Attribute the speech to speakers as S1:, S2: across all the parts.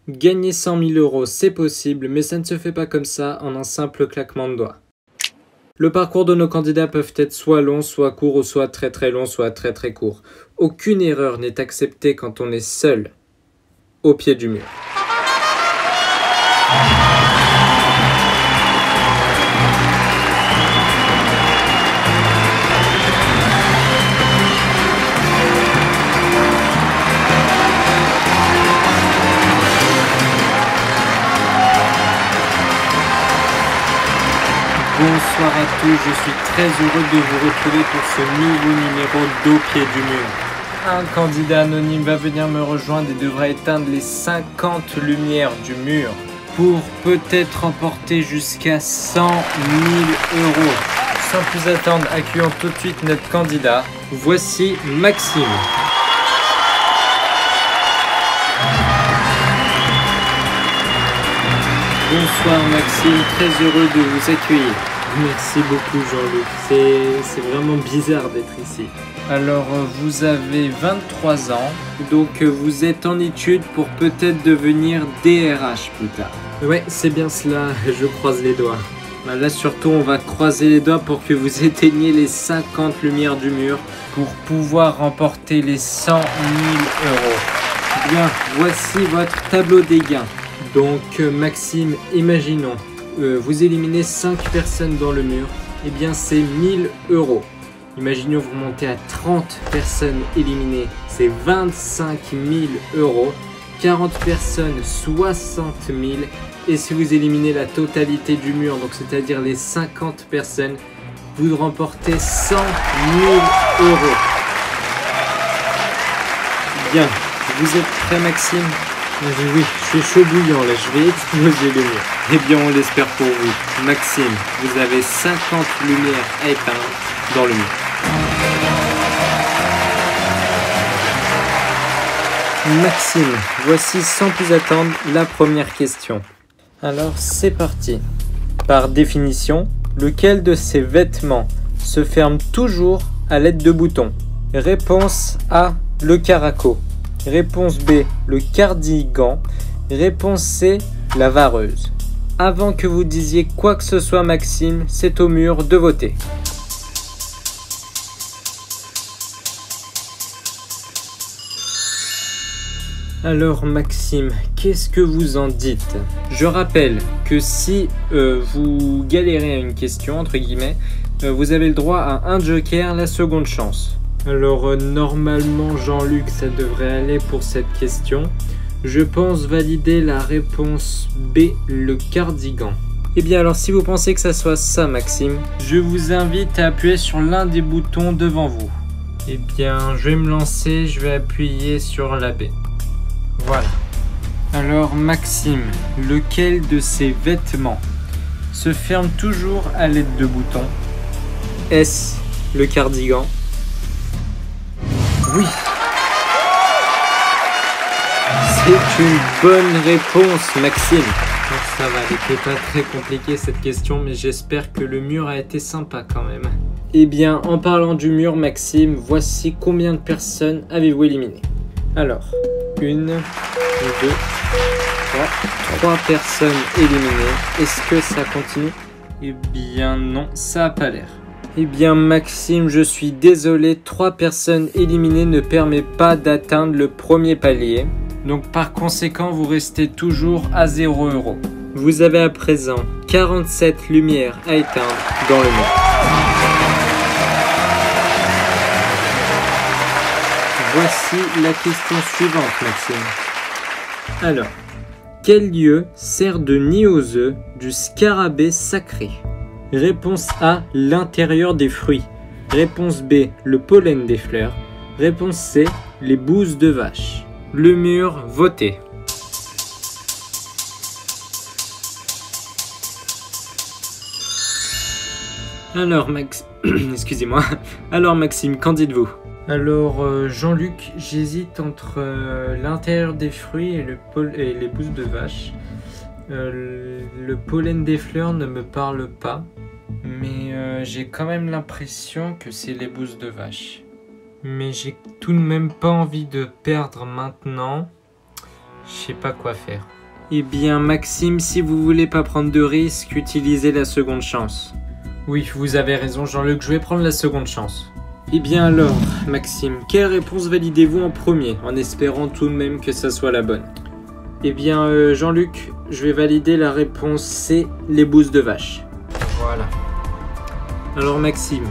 S1: Gagner 100 000 euros, c'est possible, mais ça ne se fait pas comme ça en un simple claquement de doigts. Le parcours de nos candidats peuvent être soit long, soit court, ou soit très très long, soit très très court. Aucune erreur n'est acceptée quand on est seul au pied du mur. Bonsoir à tous, je suis très heureux de vous retrouver pour ce nouveau numéro d'Au pied du mur. Un candidat anonyme va venir me rejoindre et devra éteindre les 50 lumières du mur pour peut-être remporter jusqu'à 100 000 euros. Sans plus attendre, accueillons tout de suite notre candidat. Voici Maxime. Bonsoir Maxime, très heureux de vous accueillir.
S2: Merci beaucoup Jean-Luc, c'est vraiment bizarre d'être ici.
S1: Alors vous avez 23 ans, donc vous êtes en études pour peut-être devenir DRH plus tard.
S2: Ouais, c'est bien cela, je croise les doigts.
S1: Bah là surtout on va croiser les doigts pour que vous éteigniez les 50 lumières du mur pour pouvoir remporter les 100 000 euros. Bien, voici votre tableau des gains.
S2: Donc Maxime, imaginons, vous éliminez 5 personnes dans le mur, et bien c'est 1000 euros. Imaginons vous montez à 30 personnes éliminées, c'est 25 000 euros. 40 personnes, 60 000. Et si vous éliminez la totalité du mur, donc c'est-à-dire les 50 personnes, vous remportez 100 000 euros.
S1: Bien, vous êtes prêt Maxime ?
S2: Oui, je suis chaud bouillant là, je vais exploser le mur.
S1: Eh bien, on l'espère pour vous. Maxime, vous avez 50 lumières à éteindre dans le mur. Maxime, voici sans plus attendre la première question. Alors, c'est parti. Par définition, lequel de ces vêtements se ferme toujours à l'aide de boutons ? Réponse A, le caraco. Réponse B, le cardigan. Réponse C, la vareuse. Avant que vous disiez quoi que ce soit Maxime, c'est au mur de voter. Alors Maxime, qu'est-ce que vous en dites ? Je rappelle que si vous galérez à une question, entre guillemets, vous avez le droit à un joker, la seconde chance.
S2: Alors normalement Jean-Luc, ça devrait aller pour cette question. Je pense valider la réponse B, le cardigan.
S1: Eh bien alors si vous pensez que ça soit ça Maxime, je vous invite à appuyer sur l'un des boutons devant vous.
S2: Eh bien je vais me lancer, je vais appuyer sur la B.
S1: Voilà. Alors Maxime, lequel de ces vêtements se ferme toujours à l'aide de boutons ? Est-ce le cardigan ? Oui. C'est une bonne réponse, Maxime.
S2: Ça va, elle n'était pas très compliquée cette question, mais j'espère que le mur a été sympa quand même.
S1: Eh bien, en parlant du mur, Maxime, voici combien de personnes avez-vous éliminé ? Alors, 1, 2, 3 personnes éliminées. Est-ce que ça continue ? Eh bien non, ça n'a pas l'air. Eh bien Maxime, je suis désolé, 3 personnes éliminées ne permet pas d'atteindre le premier palier. Donc par conséquent, vous restez toujours à 0 euros. Vous avez à présent 47 lumières à éteindre dans le mur. Voici la question suivante, Maxime. Alors, quel lieu sert de nid aux œufs du scarabée sacré ? Réponse A, l'intérieur des fruits. Réponse B, le pollen des fleurs. Réponse C, les bouses de vache. Le mur, votez. Alors excusez-moi. Alors Maxime, qu'en dites-vous ?
S2: Alors Jean-Luc, j'hésite entre l'intérieur des fruits et les bouses de vache. Le pollen des fleurs ne me parle pas, mais j'ai quand même l'impression que c'est les bouses de vache. Mais j'ai tout de même pas envie de perdre maintenant. Je sais pas quoi faire.
S1: Eh bien Maxime, si vous voulez pas prendre de risques, utilisez la seconde chance.
S2: Oui, vous avez raison Jean-Luc, je vais prendre la seconde chance.
S1: Eh bien alors, Maxime, quelle réponse validez-vous en premier, en espérant tout de même que ça soit la bonne? Eh bien Jean-Luc, je vais valider la réponse C, les bouses de vache.
S2: Voilà.
S1: Alors Maxime,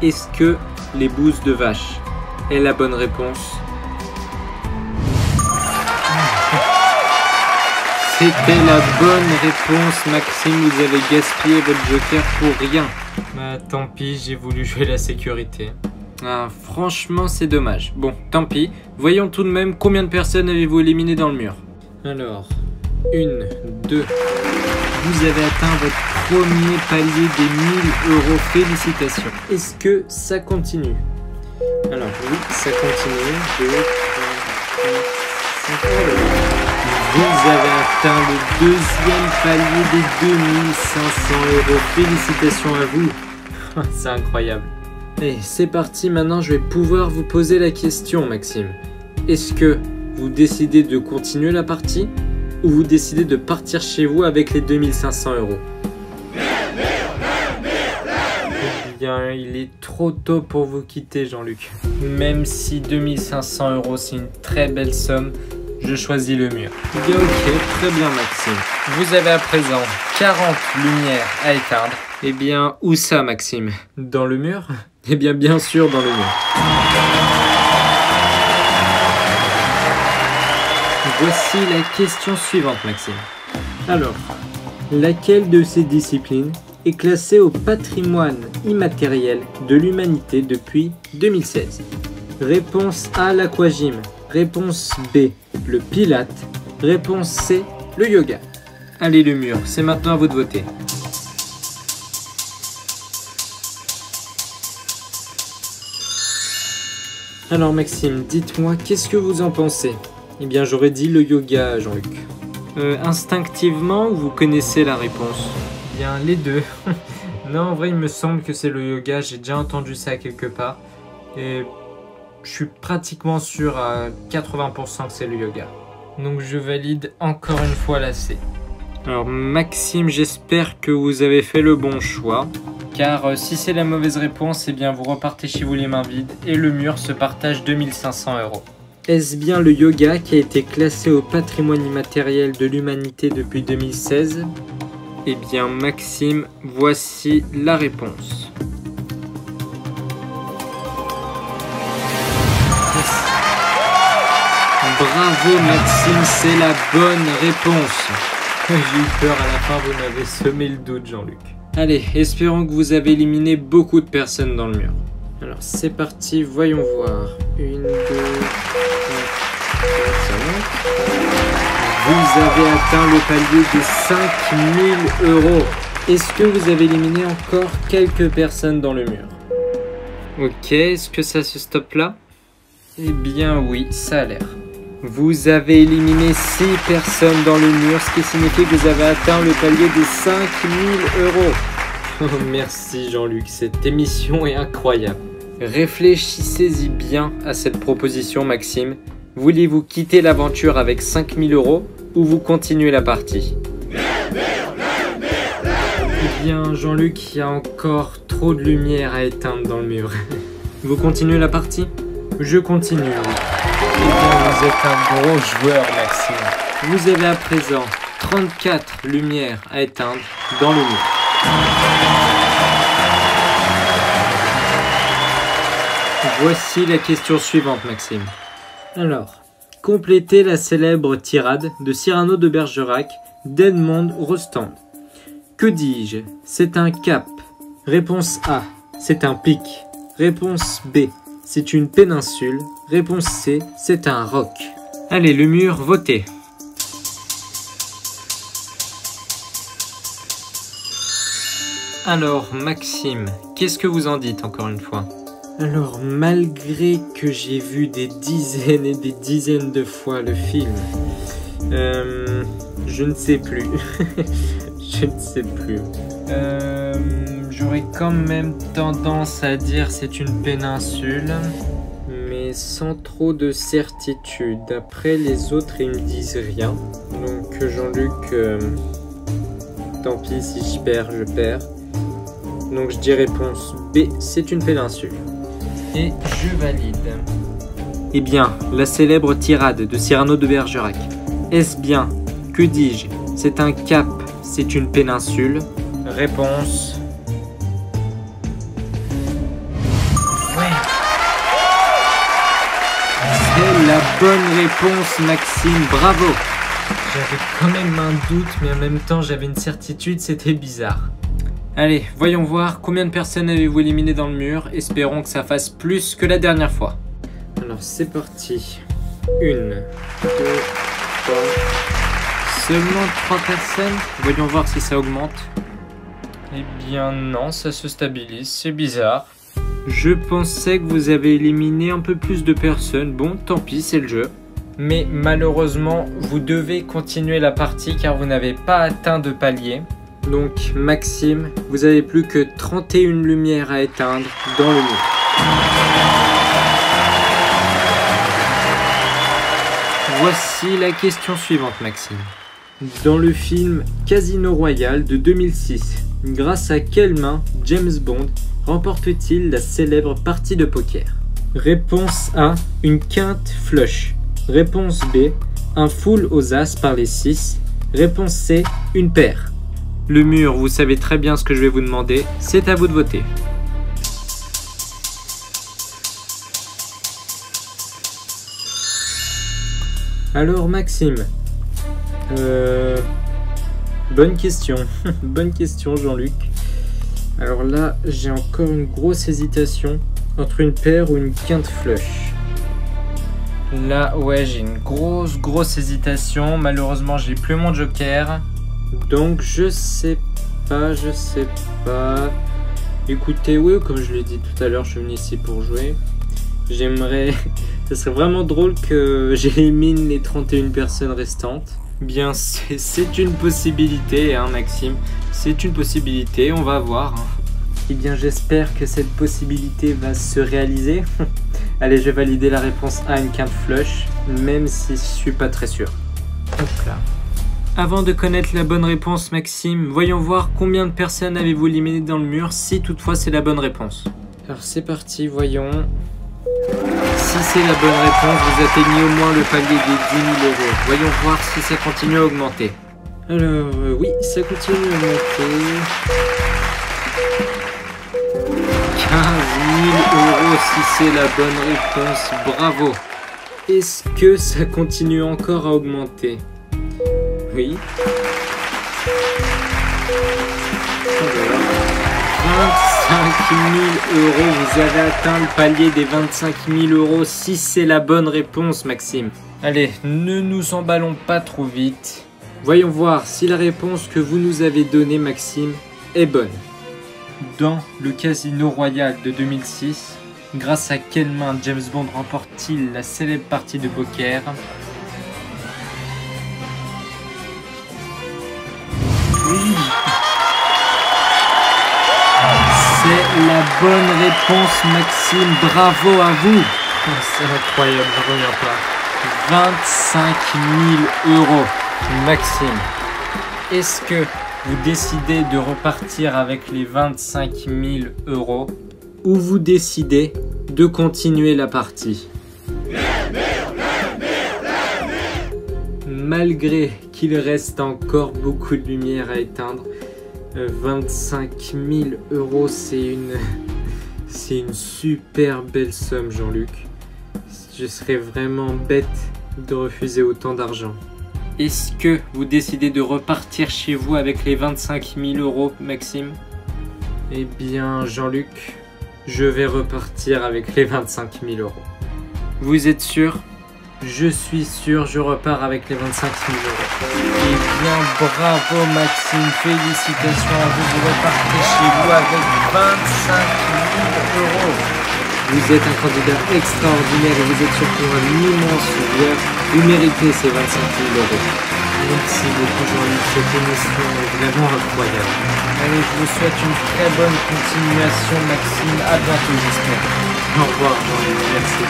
S1: est-ce que les bouses de vache est la bonne réponse? C'était la bonne réponse, Maxime, vous avez gaspillé votre joker pour rien.
S2: Bah tant pis, j'ai voulu jouer la sécurité.
S1: Ah, franchement, c'est dommage. Bon, tant pis. Voyons tout de même combien de personnes avez-vous éliminé dans le mur. Alors, 1, 2. Vous avez atteint votre premier palier des 1000 euros. Félicitations. Est-ce que ça continue? Alors, oui, ça continue. 2, 3, 4, 5. Vous avez atteint le deuxième palier des 2500 euros. Félicitations à vous.
S2: C'est incroyable.
S1: Et c'est parti, maintenant je vais pouvoir vous poser la question, Maxime. Est-ce que vous décidez de continuer la partie ou vous décidez de partir chez vous avec les 2500 euros?
S2: Eh bien, il est trop tôt pour vous quitter, Jean-Luc. Même si 2500 euros c'est une très belle somme, je choisis le mur.
S1: Bien, ok, très bien, Maxime.
S2: Vous avez à présent 40 lumières à éteindre.
S1: Eh bien, où ça, Maxime?
S2: Dans le mur?
S1: Eh bien, bien sûr, dans le mur. Voici la question suivante, Maxime. Alors, laquelle de ces disciplines est classée au patrimoine immatériel de l'humanité depuis 2016? Réponse A, l'aquagym. Réponse B, le pilate. Réponse C, le yoga. Allez, le mur, c'est maintenant à vous de voter. Alors Maxime, dites-moi, qu'est-ce que vous en pensez? Eh bien, j'aurais dit le yoga, Jean-Luc. Instinctivement, vous connaissez la réponse?
S2: Bien, les deux. Non, en vrai, il me semble que c'est le yoga. J'ai déjà entendu ça quelque part. Et je suis pratiquement sûr à 80% que c'est le yoga. Donc, je valide encore une fois la C.
S1: Alors Maxime, j'espère que vous avez fait le bon choix.
S2: Car si c'est la mauvaise réponse, eh bien vous repartez chez vous les mains vides et le mur se partage 2500 euros.
S1: Est-ce bien le yoga qui a été classé au patrimoine immatériel de l'humanité depuis 2016? Eh bien Maxime, voici la réponse. Bravo Maxime, c'est la bonne réponse.
S2: J'ai eu peur à la fin, vous m'avez semé le doute, Jean-Luc.
S1: Allez, espérons que vous avez éliminé beaucoup de personnes dans le mur. Alors c'est parti, voyons voir. 1, 2, 3, 4, 5. Vous avez atteint le palier des 5000 euros. Est-ce que vous avez éliminé encore quelques personnes dans le mur? Ok, est-ce que ça se stoppe là? Eh bien oui, ça a l'air. Vous avez éliminé 6 personnes dans le mur, ce qui signifie que vous avez atteint le palier des 5000 euros. Oh, merci Jean-Luc, cette émission est incroyable. Réfléchissez-y bien à cette proposition, Maxime. Voulez-vous quitter l'aventure avec 5000 euros ou vous continuez la partie? Eh bien Jean-Luc, il y a encore trop de lumière à éteindre dans le mur. Vous continuez la partie?
S2: Je continue, oui. Eh bien, vous êtes un gros joueur, Maxime.
S1: Vous avez à présent 34 lumières à éteindre dans le mur. Voici la question suivante, Maxime. Alors, complétez la célèbre tirade de Cyrano de Bergerac d'Edmond Rostand. Que dis-je? C'est un cap. Réponse A, c'est un pic. Réponse B, c'est une péninsule. Réponse C, c'est un roc. Allez, le mur, votez. Alors, Maxime, qu'est-ce que vous en dites encore une fois? Alors, malgré que j'ai vu des dizaines et des dizaines de fois le film, je ne sais plus. Je ne sais plus.
S2: J'aurais quand même tendance à dire c'est une péninsule.
S1: Mais mais sans trop de certitude. Après, les autres, ils me disent rien. Donc, Jean-Luc, tant pis, si je perds, je perds. Donc, je dis réponse B, c'est une péninsule. Et je valide. Eh bien, la célèbre tirade de Cyrano de Bergerac. Est-ce bien? Que dis-je? C'est un cap, c'est une péninsule. Réponse. Ouais. C'est la bonne réponse, Maxime, bravo. J'avais quand même un doute, mais en même temps j'avais une certitude, c'était bizarre. Allez, voyons voir combien de personnes avez-vous éliminé dans le mur. Espérons que ça fasse plus que la dernière fois. Alors c'est parti. 1, 2, 3. Seulement 3 personnes. Voyons voir si ça augmente. Eh bien non, ça se stabilise, c'est bizarre. Je pensais que vous avez éliminé un peu plus de personnes. Bon, tant pis, c'est le jeu. Mais malheureusement, vous devez continuer la partie car vous n'avez pas atteint de palier. Donc Maxime, vous avez plus que 31 lumières à éteindre dans le mur. Voici la question suivante, Maxime. Dans le film Casino Royale de 2006, grâce à quelle main James Bond remporte-t-il la célèbre partie de poker? Réponse A, une quinte flush. Réponse B, un full aux as par les 6. Réponse C, une paire. Le mur, vous savez très bien ce que je vais vous demander, c'est à vous de voter. Alors Maxime, bonne question, bonne question Jean-Luc. Alors là, j'ai encore une grosse hésitation entre une paire ou une quinte flush. Là, ouais, j'ai une grosse hésitation. Malheureusement, j'ai plus mon joker. Donc, je sais pas. Écoutez, oui, comme je l'ai dit tout à l'heure, je suis venu ici pour jouer. J'aimerais... Ça serait vraiment drôle que j'élimine les 31 personnes restantes. Bien, c'est une possibilité, hein, Maxime. C'est une possibilité, on va voir. Eh bien, j'espère que cette possibilité va se réaliser. Allez, je vais valider la réponse A, une quinte flush, même si je suis pas très sûr. Hop là. Avant de connaître la bonne réponse, Maxime, voyons voir combien de personnes avez-vous éliminé dans le mur, si toutefois c'est la bonne réponse. Alors c'est parti, voyons. Si c'est la bonne réponse, vous atteignez au moins le palier des 10 000 euros. Voyons voir si ça continue à augmenter. Alors, oui, ça continue à augmenter. 15 000 euros si c'est la bonne réponse, bravo. Est-ce que ça continue encore à augmenter? Oui. 25 000 euros, vous avez atteint le palier des 25 000 euros si c'est la bonne réponse, Maxime. Allez, ne nous emballons pas trop vite. Voyons voir si la réponse que vous nous avez donnée, Maxime, est bonne. Dans le Casino Royale de 2006, grâce à quelle main James Bond remporte-t-il la célèbre partie de poker? Oui. C'est la bonne réponse, Maxime. Bravo à vous. Oh, c'est incroyable, je reviens pas. 25 000 euros, Maxime. Est-ce que vous décidez de repartir avec les 25 000 euros ou vous décidez de continuer la partie? Malgré qu'il reste encore beaucoup de lumière à éteindre, 25 000 euros, c'est une super belle somme, Jean-Luc. Je serais vraiment bête de refuser autant d'argent. Est-ce que vous décidez de repartir chez vous avec les 25 000 euros, Maxime? Eh bien, Jean-Luc, je vais repartir avec les 25 000 euros. Vous êtes sûr? Je suis sûr, je repars avec les 25 000 euros. Eh bien, bravo Maxime, félicitations à vous, vous repartez chez vous avec 25 000 euros. Vous êtes un candidat extraordinaire et vous êtes surtout un immense joueur. Vous méritez ces 25 000 euros.
S2: Merci beaucoup Jean-Luc, cette émission est vraiment incroyable. Allez, je vous souhaite une très bonne continuation Maxime, à bientôt j'espère.
S1: Au revoir Jean-Luc, merci.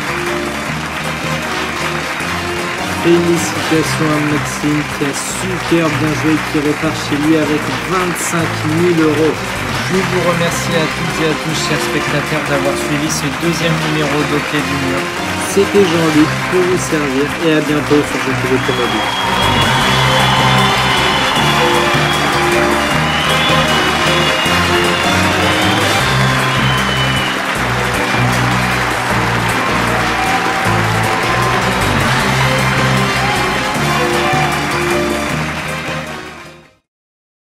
S1: Félicitations à Maxime qui a super bien joué, qui repart chez lui avec 25 000 euros.
S2: Je vous remercie à toutes et à tous, chers spectateurs, d'avoir suivi ce deuxième numéro d'Hockey du Mur.
S1: C'était Jean-Luc pour vous servir et à bientôt sur Jeux Automobile.